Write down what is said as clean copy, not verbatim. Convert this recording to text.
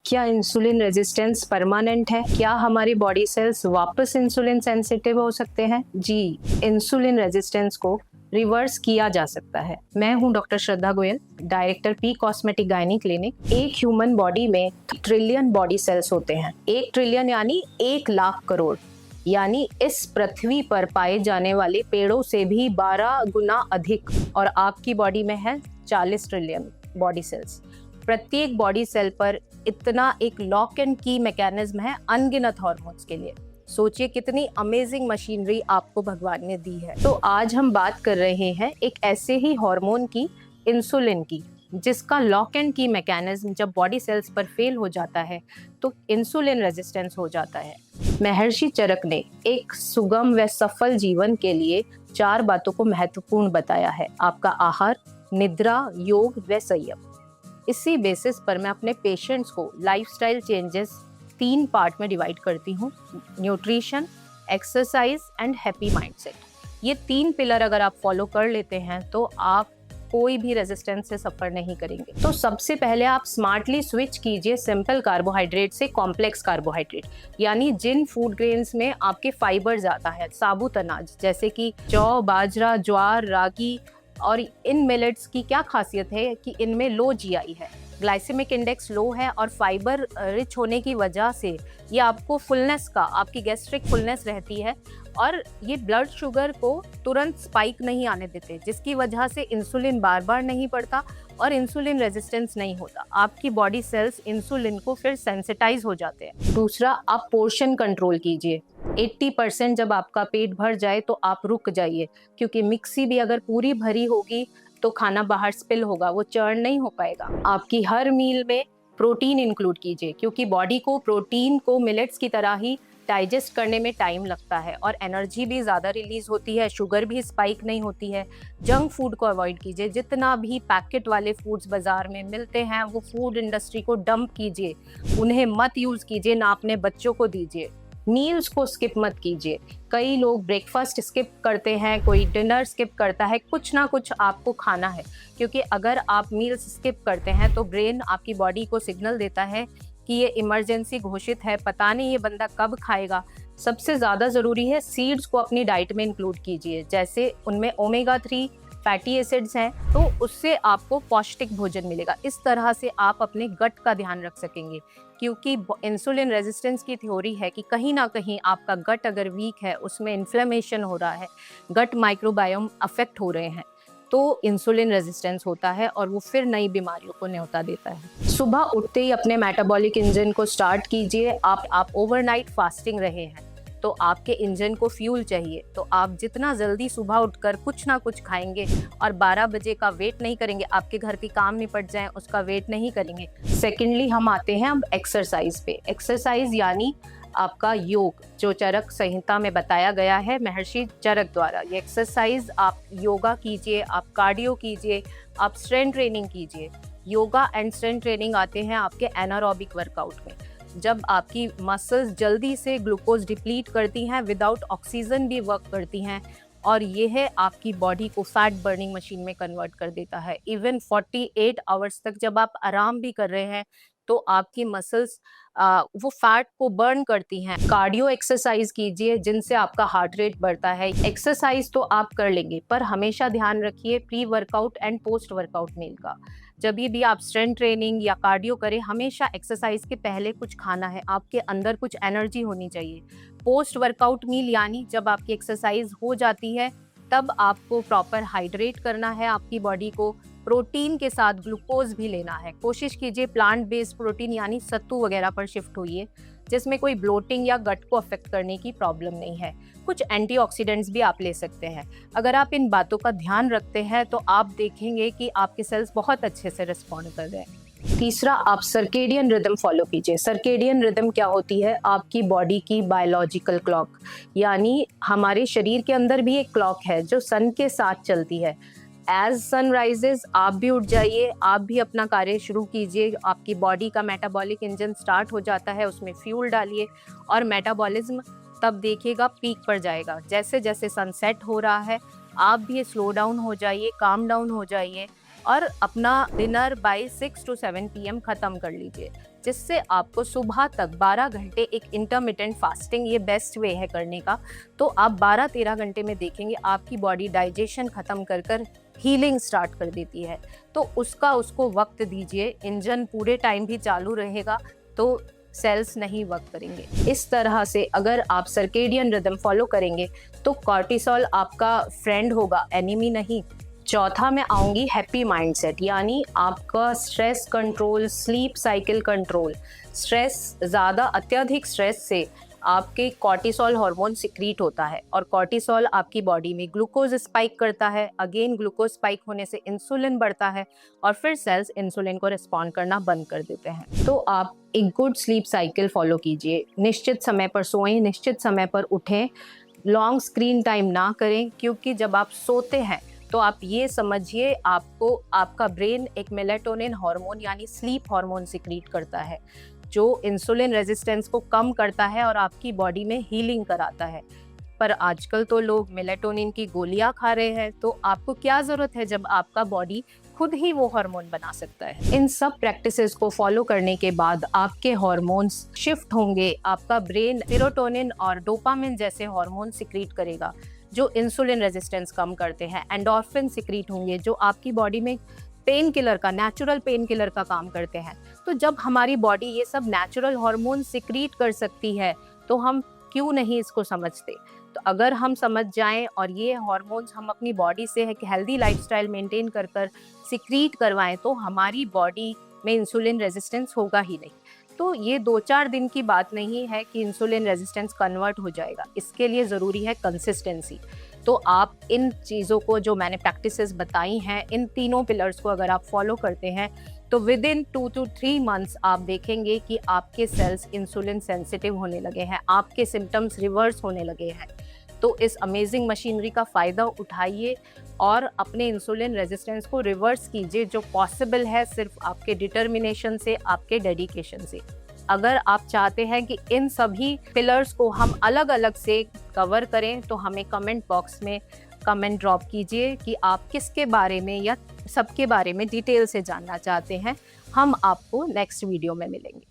क्या insulin resistance permanent है? क्या हमारी बॉडी सेल्स वापस इंसुलिन सेंसिटिव हो सकते हैं? जी, इंसुलिन रेजिस्टेंस को रिवर्स किया जा सकता है। मैं हूं doctor Shraddha Goyal, director P cosmetic gynae clinic. एक ह्यूमन बॉडी में ट्रिलियन बॉडी सेल्स होते हैं। 1 ट्रिलियन यानी 1 लाख करोड़, यानी इस पृथ्वी पर पाए जाने वाले पेड़ों से भी 12 गुना अधिक। और आपकी बॉडी में है 40 ट्रिलियन बॉडी सेल्स। प्रत्येक बॉडी सेल पर इतना एक लॉक एंड की मैकेनिज्म है अनगिनत हार्मोन्स के लिए। सोचिए कितनी अमेजिंग मशीनरी आपको भगवान ने दी है। तो आज हम बात कर रहे हैं एक ऐसे ही हार्मोन की, इंसुलिन की, जिसका लॉक एंड की मैकेनिज्म जब बॉडी सेल्स पर फेल हो जाता है तो इंसुलिन रेजिस्टेंस हो जाता है। महर्षि चरक ने एक सुगम व सफल जीवन के लिए 4 बातों को महत्वपूर्ण बताया है: आपका आहार, निद्रा, योग व संयम। इसी बेसिस पर मैं अपने पेशेंट्स को लाइफस्टाइल चेंजेस 3 पार्ट में डिवाइड करती हूँ: nutrition, exercise and happy mindset. ये 3 पिलर अगर आप फॉलो कर लेते हैं तो आप कोई भी रेजिस्टेंस से सफर नहीं करेंगे। तो सबसे पहले आप स्मार्टली स्विच कीजिए सिंपल कार्बोहाइड्रेट से कॉम्प्लेक्स कार्बोहाइड्रेट, यानी जिन फूड ग्रेन्स में आपके फाइबर ज़्यादा है, साबुत अनाज जैसे कि जौ, बाजरा, ज्वार, रागी। और इन मिलेट्स की क्या खासियत है कि इनमें लो जीआई है, ग्लाइसेमिक इंडेक्स लो है और फाइबर रिच होने की वजह से ये आपको फुलनेस का, आपकी गैस्ट्रिक फुलनेस रहती है और ये ब्लड शुगर को तुरंत स्पाइक नहीं आने देते, जिसकी वजह से इंसुलिन बार बार नहीं पड़ता और इंसुलिन रेजिस्टेंस नहीं होता। आपकी बॉडी सेल्स इंसुलिन को फिर सेंसिटाइज हो जाते हैं। दूसरा, आप पोर्शन कंट्रोल कीजिए। 80% जब आपका पेट भर जाए तो आप रुक जाइए, क्योंकि मिक्सी भी अगर पूरी भरी होगी तो खाना बाहर स्पिल होगा, वो चर्न नहीं हो पाएगा। आपकी हर मील में प्रोटीन इंक्लूड कीजिए, क्योंकि बॉडी को प्रोटीन को मिलेट्स की तरह ही डाइजेस्ट करने में टाइम लगता है और एनर्जी भी ज़्यादा रिलीज होती है, शुगर भी स्पाइक नहीं होती है। जंक फूड को अवॉइड कीजिए। जितना भी पैकेट वाले फूड्स बाजार में मिलते हैं वो फूड इंडस्ट्री को डंप कीजिए, उन्हें मत यूज़ कीजिए, ना अपने बच्चों को दीजिए। मील्स को स्किप मत कीजिए। कई लोग ब्रेकफास्ट स्किप करते हैं, कोई डिनर स्किप करता है। कुछ ना कुछ आपको खाना है, क्योंकि अगर आप मील्स स्किप करते हैं तो ब्रेन आपकी बॉडी को सिग्नल देता है कि ये इमरजेंसी घोषित है, पता नहीं ये बंदा कब खाएगा। सबसे ज़्यादा ज़रूरी है सीड्स को अपनी डाइट में इंक्लूड कीजिए, जैसे उनमें ओमेगा 3 फैटी एसिड्स हैं, तो उससे आपको पौष्टिक भोजन मिलेगा। इस तरह से आप अपने गट का ध्यान रख सकेंगे, क्योंकि इंसुलिन रेजिस्टेंस की थ्योरी है कि कहीं ना कहीं आपका गट अगर वीक है, उसमें इन्फ्लेमेशन हो रहा है, गट माइक्रोबायोम अफेक्ट हो रहे हैं, तो इंसुलिन रेजिस्टेंस होता है और वो फिर नई बीमारियों को न्योता देता है। सुबह उठते ही अपने मेटाबॉलिक इंजन को स्टार्ट कीजिए। आप ओवरनाइट फास्टिंग रहे हैं तो आपके इंजन को फ्यूल चाहिए, तो आप जितना जल्दी सुबह उठकर कुछ ना कुछ खाएंगे और 12 बजे का वेट नहीं करेंगे, आपके घर के काम निपट जाएं उसका वेट नहीं करेंगे। सेकेंडली हम आते हैं अब एक्सरसाइज पे। एक्सरसाइज यानी आपका योग, जो चरक संहिता में बताया गया है महर्षि चरक द्वारा। ये एक्सरसाइज, आप योगा कीजिए, आप कार्डियो कीजिए, आप स्ट्रेंथ ट्रेनिंग कीजिए। योगा एंड स्ट्रेंथ ट्रेनिंग आते हैं आपके एनारोबिक वर्कआउट में, जब आपकी मसल्स जल्दी से ग्लूकोज डिप्लीट करती हैं, विदाउट ऑक्सीजन भी वर्क करती हैं, और ये है आपकी बॉडी को फैट बर्निंग मशीन में कन्वर्ट कर देता है। इवन 48 आवर्स तक जब आप आराम भी कर रहे हैं तो आपकी मसल्स वो फैट को बर्न करती हैं। कार्डियो एक्सरसाइज कीजिए जिनसे आपका हार्ट रेट बढ़ता है। एक्सरसाइज तो आप कर लेंगे, पर हमेशा ध्यान रखिए pre workout and post workout meal का। जब भी आप स्ट्रेंथ ट्रेनिंग या कार्डियो करें, हमेशा एक्सरसाइज के पहले कुछ खाना है, आपके अंदर कुछ एनर्जी होनी चाहिए। पोस्ट वर्कआउट मील यानी जब आपकी एक्सरसाइज हो जाती है तब आपको प्रॉपर हाइड्रेट करना है, आपकी बॉडी को प्रोटीन के साथ ग्लूकोज भी लेना है। कोशिश कीजिए प्लांट बेस्ड प्रोटीन यानी सत्तू वगैरह पर शिफ्ट होइए, जिसमें कोई ब्लोटिंग या गट को अफेक्ट करने की प्रॉब्लम नहीं है। कुछ एंटीऑक्सीडेंट्स भी आप ले सकते हैं। अगर आप इन बातों का ध्यान रखते हैं तो आप देखेंगे कि आपके सेल्स बहुत अच्छे से रिस्पॉन्ड कर रहे हैं। तीसरा, आप सर्केडियन रिदम फॉलो कीजिए। सर्केडियन रिदम क्या होती है? आपकी बॉडी की बायोलॉजिकल क्लॉक, यानी हमारे शरीर के अंदर भी एक क्लॉक है जो सन के साथ चलती है। एज सन राइजेस आप भी उठ जाइए, आप भी अपना कार्य शुरू कीजिए। आपकी बॉडी का मेटाबॉलिक इंजन स्टार्ट हो जाता है, उसमें फ्यूल डालिए और मेटाबॉलिज्म तब देखिएगा पीक पर जाएगा। जैसे जैसे सनसेट हो रहा है आप भी स्लो डाउन हो जाइए, काम डाउन हो जाइए और अपना डिनर बाय 6 to 7 PM ख़त्म कर लीजिए। जिससे आपको सुबह तक 12 घंटे एक इंटरमिटेंट फास्टिंग, ये बेस्ट वे है करने का। तो आप 12-13 घंटे में देखेंगे आपकी बॉडी डाइजेशन ख़त्म कर कर हीलिंग स्टार्ट कर देती है। तो उसको वक्त दीजिए, इंजन पूरे टाइम भी चालू रहेगा तो सेल्स नहीं वर्क करेंगे। इस तरह से अगर आप सर्केडियन रिदम फॉलो करेंगे तो कॉर्टिसोल आपका फ्रेंड होगा, एनिमी नहीं। चौथा मैं आऊँगी हैप्पी माइंडसेट, यानी आपका stress control, sleep cycle control. Stress, ज़्यादा अत्यधिक स्ट्रेस से आपके कॉर्टिसोल हार्मोन सिक्रीट होता है और कॉर्टिसोल आपकी बॉडी में ग्लूकोज स्पाइक करता है। अगेन ग्लूकोज स्पाइक होने से इंसुलिन बढ़ता है और फिर सेल्स इंसुलिन को रिस्पॉन्ड करना बंद कर देते हैं। तो आप एक गुड स्लीप साइकिल फॉलो कीजिए, निश्चित समय पर सोएं, निश्चित समय पर उठें, लॉन्ग स्क्रीन टाइम ना करें, क्योंकि जब आप सोते हैं तो आप ये समझिए आपको आपका ब्रेन एक मेलेटोनिन हार्मोन यानी स्लीप हार्मोन सिक्रीट करता है जो इंसुलिन रेजिस्टेंस को कम करता है और आपकी बॉडी में हीलिंग कराता है। पर आजकल तो लोग मेलेटोनिन की गोलियां खा रहे हैं, तो आपको क्या ज़रूरत है जब आपका बॉडी खुद ही वो हार्मोन बना सकता है। इन सब प्रैक्टिसेस को फॉलो करने के बाद आपके हार्मोन्स शिफ्ट होंगे, आपका ब्रेन सेरोटोनिन और डोपामिन जैसे हार्मोन सिक्रीट करेगा जो इंसुलिन रेजिस्टेंस कम करते हैं। एंडोर्फिन सिक्रीट होंगे जो आपकी बॉडी में पेन किलर का, नेचुरल पेन किलर का काम करते हैं। तो जब हमारी बॉडी ये सब नेचुरल हार्मोन सिक्रीट कर सकती है तो हम क्यों नहीं इसको समझते। तो अगर हम समझ जाएं और ये हार्मोन्स हम अपनी बॉडी से एक हेल्दी लाइफस्टाइल मेंटेन कर कर सिक्रीट करवाएं तो हमारी बॉडी में इंसुलिन रेजिस्टेंस होगा ही नहीं। तो ये 2-4 दिन की बात नहीं है कि इंसुलिन रेजिस्टेंस कन्वर्ट हो जाएगा, इसके लिए ज़रूरी है कंसिस्टेंसी। तो आप इन चीज़ों को जो मैंने प्रैक्टिसेस बताई हैं, इन तीनों पिलर्स को अगर आप फॉलो करते हैं तो विद इन 2 to 3 मंथ्स आप देखेंगे कि आपके सेल्स इंसुलिन सेंसिटिव होने लगे हैं, आपके सिम्टम्स रिवर्स होने लगे हैं। तो इस अमेजिंग मशीनरी का फ़ायदा उठाइए और अपने इंसुलिन रेजिस्टेंस को रिवर्स कीजिए, जो पॉसिबल है सिर्फ आपके डिटर्मिनेशन से, आपके डेडिकेशन से। अगर आप चाहते हैं कि इन सभी पिलर्स को हम अलग अलग से कवर करें तो हमें कमेंट बॉक्स में कमेंट ड्रॉप कीजिए कि आप किसके बारे में या सबके बारे में डिटेल से जानना चाहते हैं। हम आपको नेक्स्ट वीडियो में मिलेंगे।